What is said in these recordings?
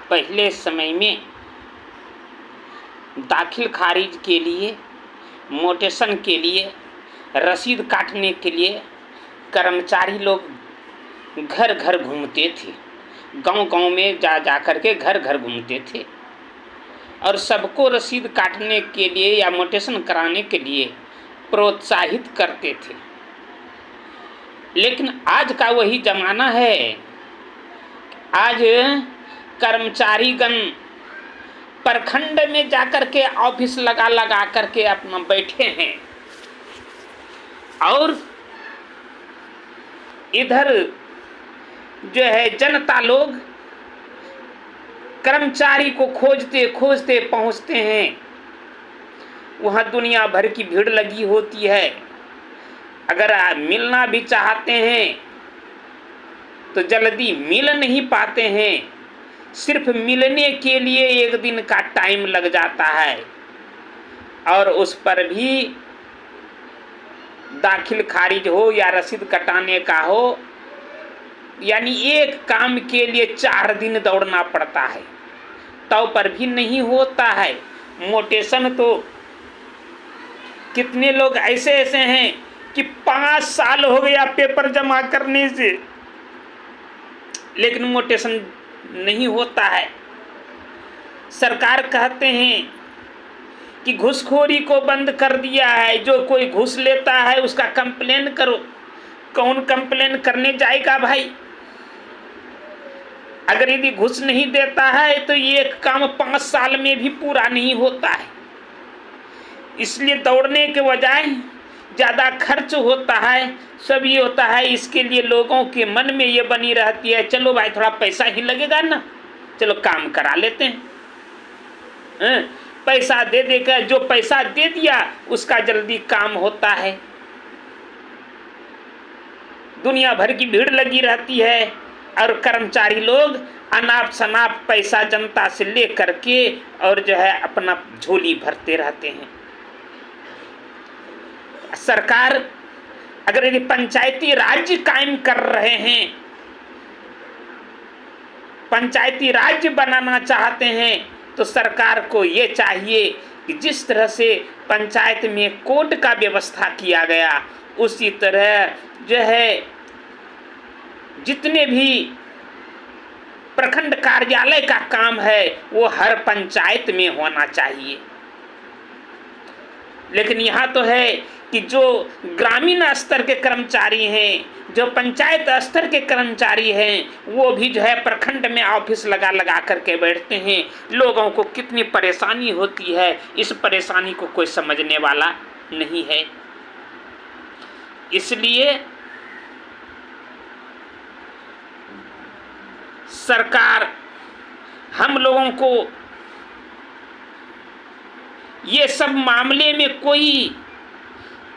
पहले समय में दाखिल खारिज के लिए, मोटेशन के लिए, रसीद काटने के लिए कर्मचारी लोग घर घर घूमते थे। गांव-गांव में जा कर के घर घर घूमते थे और सबको रसीद काटने के लिए या मोटेशन कराने के लिए प्रोत्साहित करते थे। लेकिन आज का वही ज़माना है। आज कर्मचारीगण प्रखंड में जाकर के ऑफिस लगा करके अपना बैठे हैं और इधर जो है जनता लोग कर्मचारी को खोजते खोजते पहुंचते हैं। वहाँ दुनिया भर की भीड़ लगी होती है। अगर मिलना भी चाहते हैं तो जल्दी मिल नहीं पाते हैं। सिर्फ मिलने के लिए एक दिन का टाइम लग जाता है और उस पर भी दाखिल खारिज हो या रसीद कटाने का हो, यानी एक काम के लिए 4 दिन दौड़ना पड़ता है, तो पर भी नहीं होता है। मोटेशन तो कितने लोग ऐसे ऐसे हैं कि 5 साल हो गया पेपर जमा करने से, लेकिन मोटेशन नहीं होता है। सरकार कहते हैं कि घूसखोरी को बंद कर दिया है, जो कोई घूस लेता है उसका कंप्लेन करो। कौन कंप्लेन करने जाएगा भाई? अगर यदि घूस नहीं देता है तो ये काम 5 साल में भी पूरा नहीं होता है। इसलिए दौड़ने के बजाय ज़्यादा खर्च होता है, सब ये होता है। इसके लिए लोगों के मन में ये बनी रहती है, चलो भाई थोड़ा पैसा ही लगेगा ना, चलो काम करा लेते हैं। पैसा दे देकर, जो पैसा दे दिया उसका जल्दी काम होता है। दुनिया भर की भीड़ लगी रहती है और कर्मचारी लोग अनाप शनाप पैसा जनता से ले करके और जो है अपना झोली भरते रहते हैं। सरकार अगर यदि पंचायती राज्य कायम कर रहे हैं, पंचायती राज्य बनाना चाहते हैं, तो सरकार को ये चाहिए कि जिस तरह से पंचायत में कोर्ट का व्यवस्था किया गया, उसी तरह जो है जितने भी प्रखंड कार्यालय का काम है वो हर पंचायत में होना चाहिए। लेकिन यहाँ तो है कि जो ग्रामीण स्तर के कर्मचारी हैं, जो पंचायत स्तर के कर्मचारी हैं, वो भी जो है प्रखंड में ऑफिस लगा करके बैठते हैं। लोगों को कितनी परेशानी होती है, इस परेशानी को कोई समझने वाला नहीं है। इसलिए सरकार हम लोगों को ये सब मामले में कोई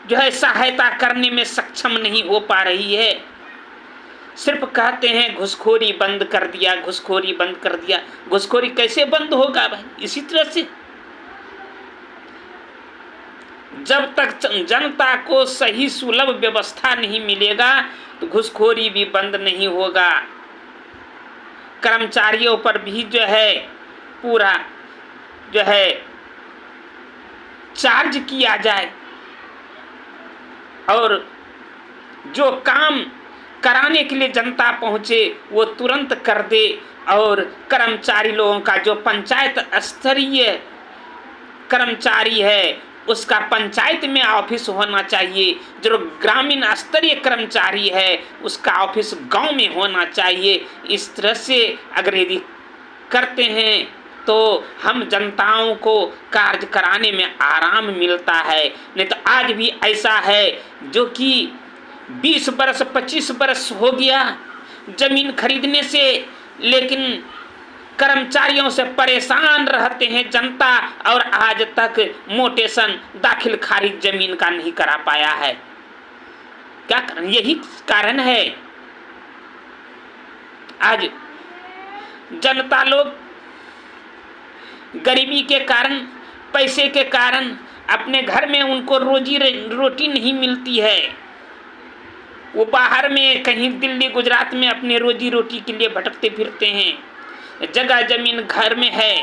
जो है सहायता करने में सक्षम नहीं हो पा रही है। सिर्फ कहते हैं घूसखोरी बंद कर दिया, घूसखोरी बंद कर दिया। घूसखोरी कैसे बंद होगा भाई? इसी तरह से जब तक जनता को सही सुलभ व्यवस्था नहीं मिलेगा तो घूसखोरी भी बंद नहीं होगा। कर्मचारियों पर भी जो है पूरा जो है चार्ज किया जाए और जो काम कराने के लिए जनता पहुंचे वो तुरंत कर दे। और कर्मचारी लोगों का जो पंचायत स्तरीय कर्मचारी है उसका पंचायत में ऑफिस होना चाहिए। जो ग्रामीण स्तरीय कर्मचारी है उसका ऑफिस गांव में होना चाहिए। इस तरह से अगर यदि करते हैं तो हम जनताओं को कार्य कराने में आराम मिलता है। नहीं तो आज भी ऐसा है जो कि 20 बरस 25 बरस हो गया जमीन खरीदने से, लेकिन कर्मचारियों से परेशान रहते हैं जनता और आज तक मोटेशन दाखिल खारिज जमीन का नहीं करा पाया है। क्या कारण? यही कारण है। आज जनता लोग गरीबी के कारण, पैसे के कारण अपने घर में उनको रोटी नहीं मिलती है। वो बाहर में कहीं दिल्ली गुजरात में अपने रोजी रोटी के लिए भटकते फिरते हैं। जगह जमीन घर में है,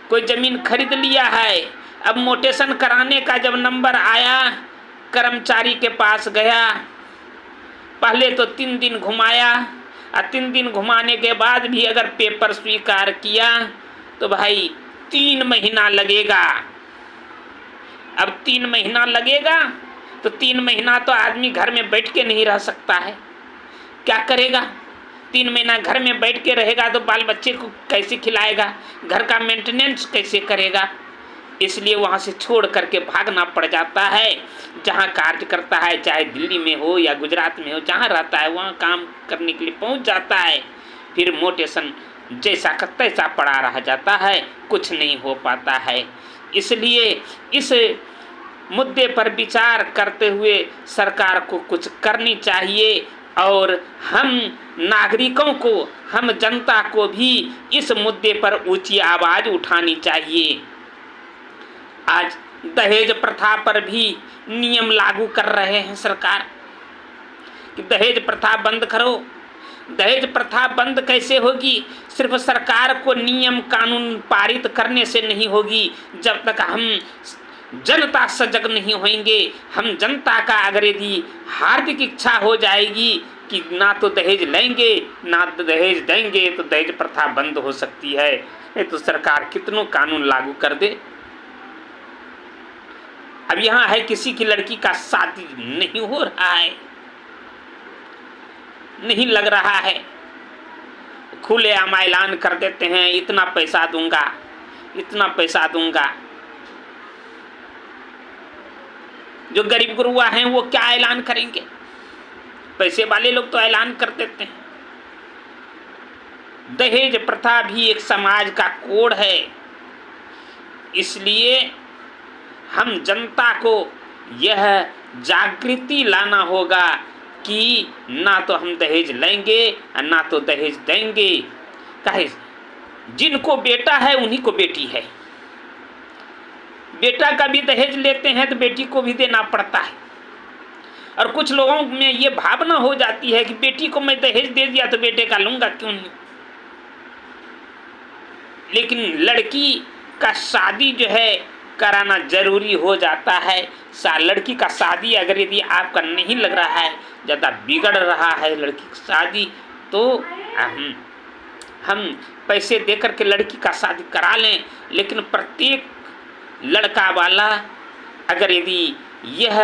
कोई जमीन खरीद लिया है। अब मोटेशन कराने का जब नंबर आया, कर्मचारी के पास गया, पहले तो 3 दिन घुमाया, और 3 दिन घुमाने के बाद भी अगर पेपर स्वीकार किया तो भाई 3 महीना लगेगा। अब 3 महीना लगेगा तो 3 महीना तो आदमी घर में बैठ के नहीं रह सकता है, क्या करेगा? 3 महीना घर में बैठ के रहेगा तो बाल बच्चे को कैसे खिलाएगा, घर का मेंटेनेंस कैसे करेगा? इसलिए वहाँ से छोड़ करके भागना पड़ जाता है। जहाँ कार्य करता है, चाहे दिल्ली में हो या गुजरात में हो, जहाँ रहता है वहाँ काम करने के लिए पहुँच जाता है। फिर मोटेशन जैसा का तैसा पड़ा रह जाता है, कुछ नहीं हो पाता है। इसलिए इस मुद्दे पर विचार करते हुए सरकार को कुछ करनी चाहिए, और हम नागरिकों को, हम जनता को भी इस मुद्दे पर ऊंची आवाज़ उठानी चाहिए। आज दहेज प्रथा पर भी नियम लागू कर रहे हैं सरकार कि दहेज प्रथा बंद करो। दहेज प्रथा बंद कैसे होगी? सिर्फ सरकार को नियम कानून पारित करने से नहीं होगी, जब तक हम जनता सजग नहीं होंगे। हम जनता का अगर यदि हार्दिक इच्छा हो जाएगी कि ना तो दहेज लेंगे ना तो दहेज देंगे, तो दहेज प्रथा बंद हो सकती है। ये तो सरकार कितनों कानून लागू कर दे। अब यहाँ है किसी की लड़की का शादी नहीं हो रहा है, नहीं लग रहा है, खुलेआम ऐलान कर देते हैं इतना पैसा दूंगा, इतना पैसा दूंगा। जो गरीब गुरुआ हैं वो क्या ऐलान करेंगे? पैसे वाले लोग तो ऐलान कर देते हैं। दहेज प्रथा भी एक समाज का कोड है। इसलिए हम जनता को यह जागृति लाना होगा कि ना तो हम दहेज लेंगे और ना तो दहेज देंगे। कहे जिनको बेटा है उन्हीं को बेटी है। बेटा का भी दहेज लेते हैं तो बेटी को भी देना पड़ता है। और कुछ लोगों में ये भावना हो जाती है कि बेटी को मैं दहेज दे दिया तो बेटे का लूंगा क्यों नहीं। लेकिन लड़की का शादी जो है कराना जरूरी हो जाता है। लड़की का शादी अगर यदि आपका नहीं लग रहा है, ज़्यादा बिगड़ रहा है लड़की की शादी, तो हम पैसे दे करके लड़की का शादी करा लें। लेकिन प्रत्येक लड़का वाला अगर यदि यह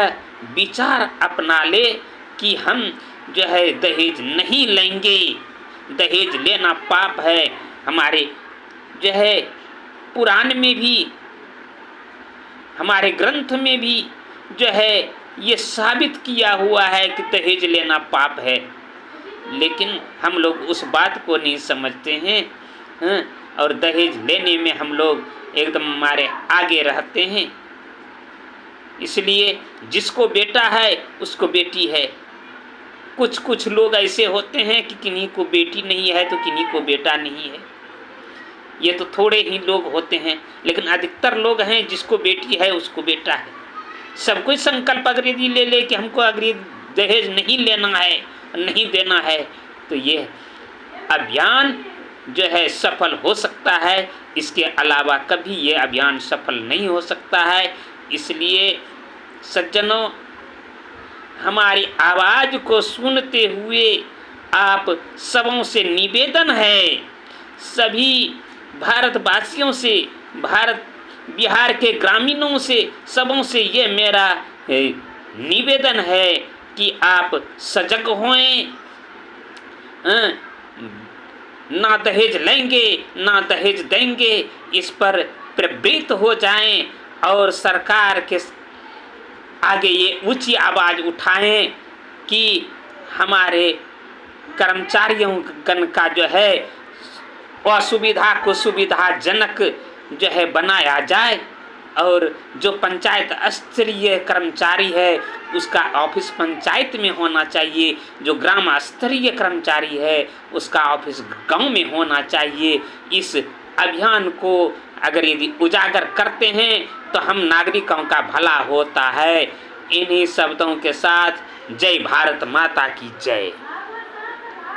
विचार अपना ले कि हम जो है दहेज नहीं लेंगे, दहेज लेना पाप है। हमारे जो है पुराण में भी, हमारे ग्रंथ में भी जो है ये साबित किया हुआ है कि दहेज लेना पाप है। लेकिन हम लोग उस बात को नहीं समझते हैं, और दहेज लेने में हम लोग एकदम हमारे आगे रहते हैं। इसलिए जिसको बेटा है उसको बेटी है। कुछ लोग ऐसे होते हैं कि किन्हीं को बेटी नहीं है तो किन्हीं को बेटा नहीं है। ये तो थोड़े ही लोग होते हैं, लेकिन अधिकतर लोग हैं जिसको बेटी है उसको बेटा है। सब कोई संकल्प अगर यदि ले कि हमको अगर दहेज नहीं लेना है, नहीं देना है, तो ये अभियान जो है सफल हो सकता है। इसके अलावा कभी ये अभियान सफल नहीं हो सकता है। इसलिए सज्जनों, हमारी आवाज़ को सुनते हुए आप सबों से निवेदन है, सभी भारतवासियों से, बिहार के ग्रामीणों से, सबों से ये मेरा निवेदन है कि आप सजग होएं। ना दहेज लेंगे ना दहेज देंगे, इस पर प्रवृत्त हो जाएं और सरकार के आगे ये ऊंची आवाज़ उठाएं कि हमारे कर्मचारियों गण का जो है असुविधा को सुविधाजनक जो है बनाया जाए, और जो पंचायत स्तरीय कर्मचारी है उसका ऑफिस पंचायत में होना चाहिए, जो ग्राम स्तरीय कर्मचारी है उसका ऑफिस गांव में होना चाहिए। इस अभियान को अगर यदि उजागर करते हैं तो हम नागरिकों का भला होता है। इन्हीं शब्दों के साथ जय भारत माता की जय।